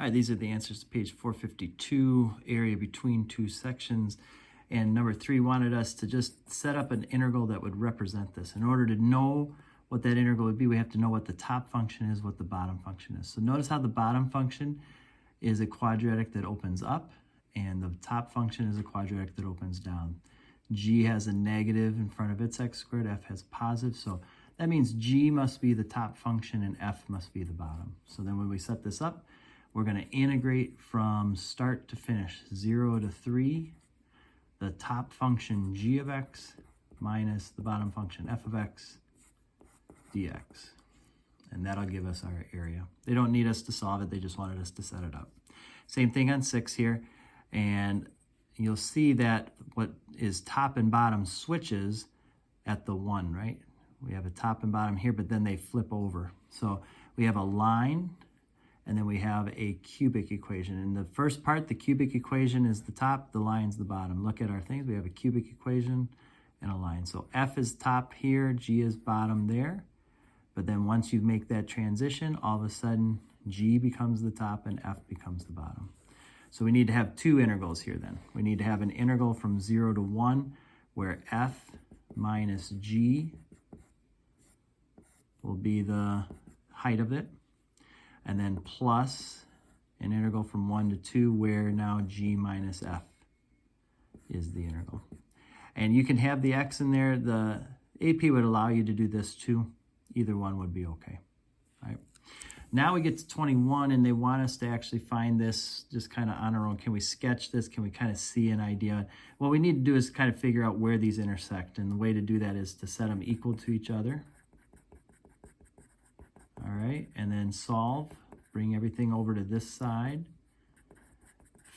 All right, these are the answers to page 452, area between two sections. And number 3 wanted us to just set up an integral that would represent this. In order to know what that integral would be, we have to know what the top function is, what the bottom function is. So notice how the bottom function is a quadratic that opens up, and the top function is a quadratic that opens down. G has a negative in front of its x squared, f has positive, so that means G must be the top function and f must be the bottom. So then when we set this up, we're going to integrate from start to finish, 0 to 3, the top function g of x minus the bottom function f of x dx. And that'll give us our area. They don't need us to solve it, they just wanted us to set it up. Same thing on 6 here, and you'll see that what is top and bottom switches at the 1, right? We have a top and bottom here, but then they flip over. So we have a line, and then we have a cubic equation. In the first part, the cubic equation is the top, the line's the bottom. Look at our things. We have a cubic equation and a line. So f is top here, g is bottom there. But then once you make that transition, all of a sudden, g becomes the top and f becomes the bottom. So we need to have 2 integrals here then. We need to have an integral from 0 to 1 where f minus g will be the height of it. And then plus an integral from 1 to 2 where now g minus f is the integral. And you can have the x in there. The AP would allow you to do this too. Either one would be okay. All right. Now we get to 21 and they want us to actually find this just kind of on our own. Can we sketch this? Can we kind of see an idea? What we need to do is kind of figure out where these intersect. And the way to do that is to set them equal to each other. All right, and then solve, bring everything over to this side.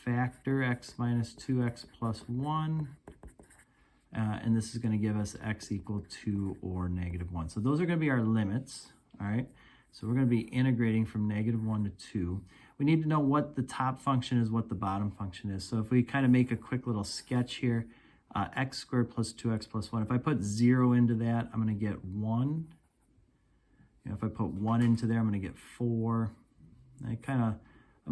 Factor x minus 2x plus 1. And this is going to give us x equal 2 or negative 1. So those are going to be our limits, all right? So we're going to be integrating from negative 1 to 2. We need to know what the top function is, what the bottom function is. So if we kind of make a quick little sketch here, x squared plus 2x plus 1. If I put 0 into that, I'm going to get 1. If I put 1 into there, I'm going to get 4. I'm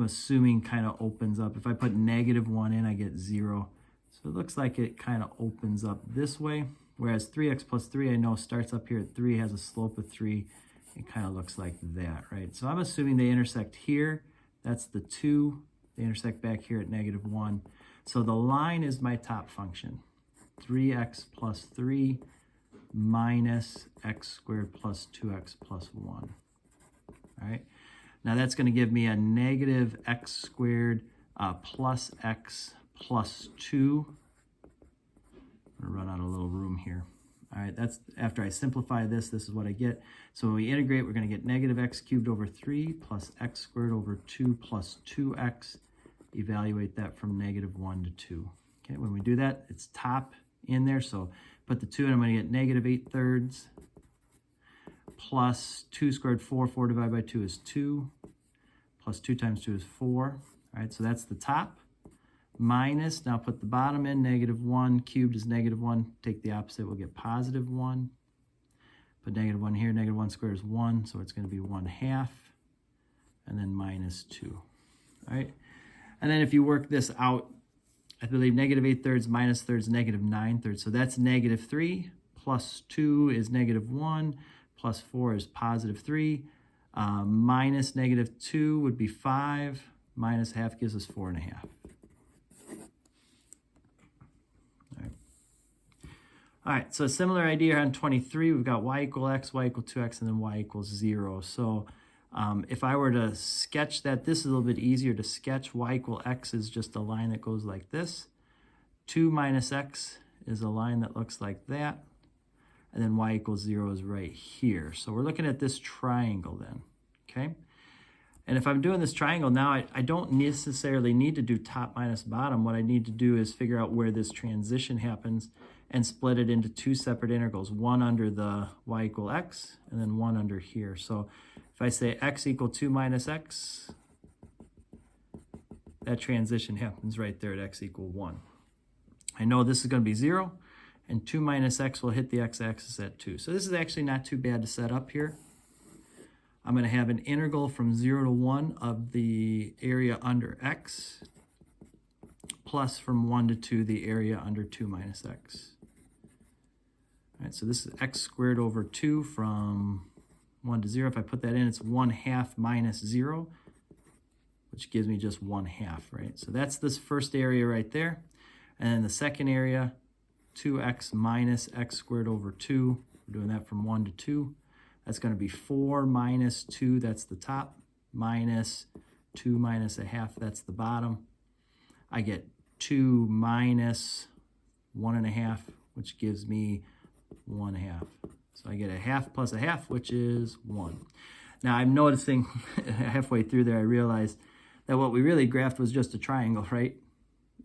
assuming kind of opens up. If I put negative 1 in, I get 0. So it looks like it kind of opens up this way. Whereas 3x plus 3, I know starts up here at 3, has a slope of 3. It kind of looks like that, right? So I'm assuming they intersect here. That's the 2. They intersect back here at negative 1. So the line is my top function. 3x plus 3 minus x squared plus 2x plus 1. All right. Now that's going to give me a negative x squared plus x plus 2. I'm going to run out of a little room here. All right, that's after I simplify this, this is what I get. So when we integrate, we're going to get negative x cubed over 3 plus x squared over 2 plus 2x. Evaluate that from negative 1 to 2. Okay, when we do that, it's top in there, so put the 2 in, I'm going to get negative 8/3 plus 2 squared 4. 4 divided by 2 is 2. Plus 2 times 2 is 4. All right, so that's the top. Minus, now put the bottom in, negative 1. Cubed is negative 1. Take the opposite, we'll get positive 1. Put negative 1 here. Negative 1 squared is 1, so it's going to be 1/2. And then minus 2. All right, and then if you work this out, I believe negative 8/3 minus thirds, negative 9/3. So that's negative 3 plus 2 is negative 1 plus 4 is positive 3. Minus negative 2 would be 5. Minus half gives us 4.5. All right, so a similar idea on 23. We've got y equal x, y equal 2x, and then y equals 0. So if I were to sketch that, this is a little bit easier to sketch. Y equal x is just a line that goes like this. 2 minus x is a line that looks like that. And then y equals 0 is right here. So we're looking at this triangle then, okay? And if I'm doing this triangle now, I don't necessarily need to do top minus bottom. What I need to do is figure out where this transition happens and split it into 2 separate integrals, one under the y equal x and then one under here. So if I say x equal 2 minus x, that transition happens right there at x equal 1. I know this is going to be 0, and 2 minus x will hit the x-axis at 2. So this is actually not too bad to set up here. I'm going to have an integral from 0 to 1 of the area under x, plus from 1 to 2 the area under 2 minus x. All right, so this is x squared over 2 from 1 to 0. If I put that in, it's 1/2 minus 0, which gives me just 1/2, right? So that's this first area right there. And then the second area, 2x minus x squared over 2. We're doing that from 1 to 2. That's going to be 4 minus 2, that's the top, minus 2 minus 1/2, that's the bottom. I get 2 minus 1.5, which gives me 1/2. So I get 1/2 plus 1/2, which is 1. Now I'm noticing halfway through there, I realized that what we really graphed was just a triangle, right?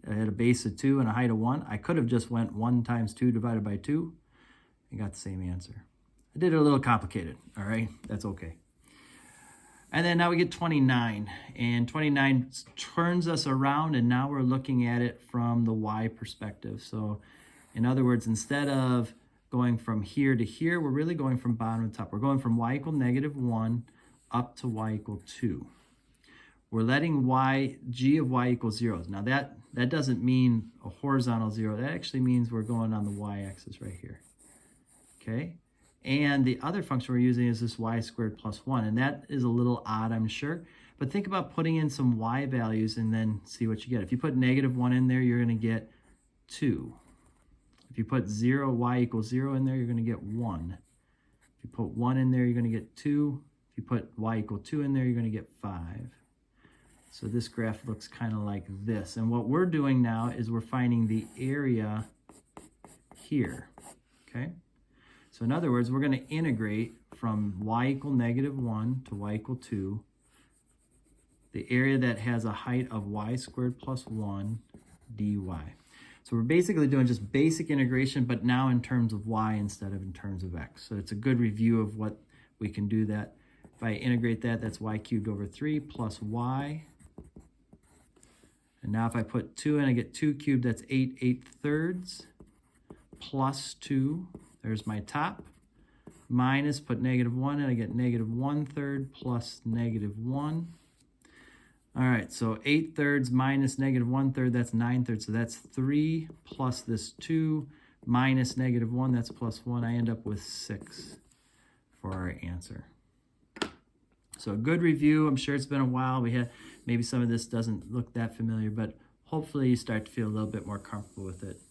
I had a base of 2 and a height of 1. I could have just went 1 times 2 divided by 2 and got the same answer. I did it a little complicated, all right? That's okay. And then now we get 29, and 29 turns us around, and now we're looking at it from the y perspective. So in other words, instead of going from here to here, we're really going from bottom to top. We're going from y equal -1 up to y equal 2. We're letting g of y equals 0. Now that doesn't mean a horizontal 0. That actually means we're going on the y-axis right here, okay? And the other function we're using is this y squared plus 1, and that is a little odd, I'm sure. But think about putting in some y values and then see what you get. If you put -1 in there, you're going to get 2. If you put y equals 0 in there, you're going to get 1. If you put 1 in there, you're going to get 2. If you put y equal 2 in there, you're going to get 5. So this graph looks kind of like this. And what we're doing now is we're finding the area here, okay? So in other words, we're going to integrate from y equal -1 to y equal 2, the area that has a height of y squared plus 1 dy. So we're basically doing just basic integration, but now in terms of y instead of in terms of x. So it's a good review of what we can do that. If I integrate that, that's y cubed over 3 plus y. And now if I put 2 in, I get 2 cubed, that's 8/8 plus 2. There's my top. Minus, put -1 in, I get -1/3 plus -1. All right, so 8/3 minus -1/3, that's 9/3. So that's 3 plus this 2 minus -1, that's plus 1. I end up with 6 for our answer. So a good review. I'm sure it's been a while. Maybe some of this doesn't look that familiar, but hopefully you start to feel a little bit more comfortable with it.